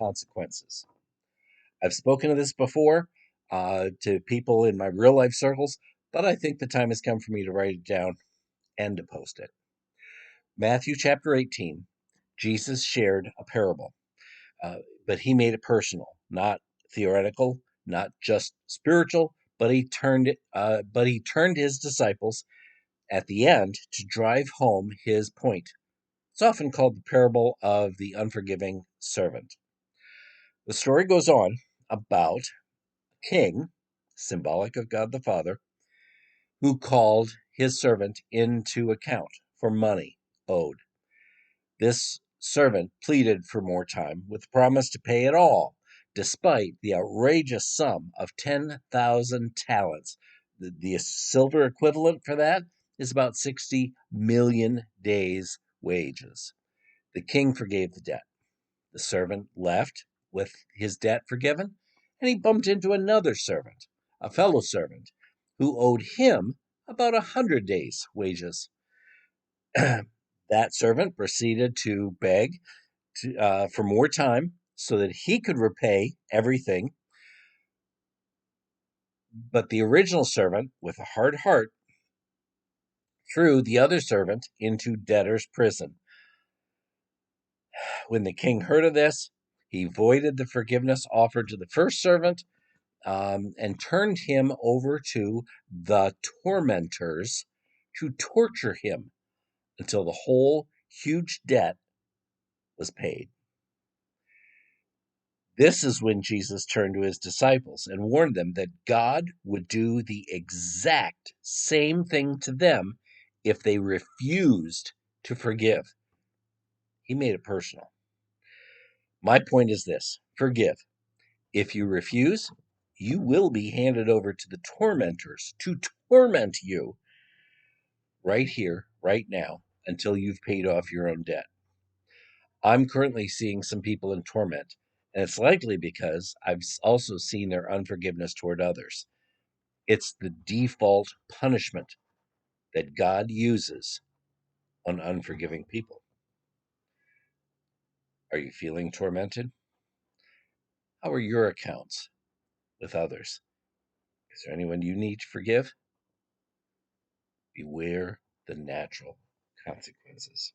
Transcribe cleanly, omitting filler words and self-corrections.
consequences. I've spoken of this before to people in my real life circles, but I think the time has come for me to write it down and to post it. Matthew chapter 18, Jesus shared a parable, uh, but he made it personal, not theoretical, not just spiritual, but he turned his disciples at the end to drive home his point. It's often called the parable of the unforgiving servant. The story goes on about a king, symbolic of God the Father, who called his servant into account for money owed. This servant pleaded for more time with the promise to pay it all, despite the outrageous sum of 10,000 talents. The silver equivalent for that is about 60 million days' wages. The king forgave the debt. The servant left with his debt forgiven, and he bumped into another servant, a fellow servant, who owed him about 100 days' wages. That servant proceeded to beg for more time so that he could repay everything. But the original servant, with a hard heart, threw the other servant into debtor's prison. When the king heard of this, he voided the forgiveness offered to the first servant and turned him over to the tormentors to torture him until the whole huge debt was paid. This is when Jesus turned to his disciples and warned them that God would do the exact same thing to them if they refused to forgive. He made it personal. My point is this: forgive. If you refuse, you will be handed over to the tormentors to torment you right here, right now, until you've paid off your own debt. I'm currently seeing some people in torment, and it's likely because I've also seen their unforgiveness toward others. It's the default punishment that God uses on unforgiving people. Are you feeling tormented? How are your accounts with others? Is there anyone you need to forgive? Beware the natural consequences.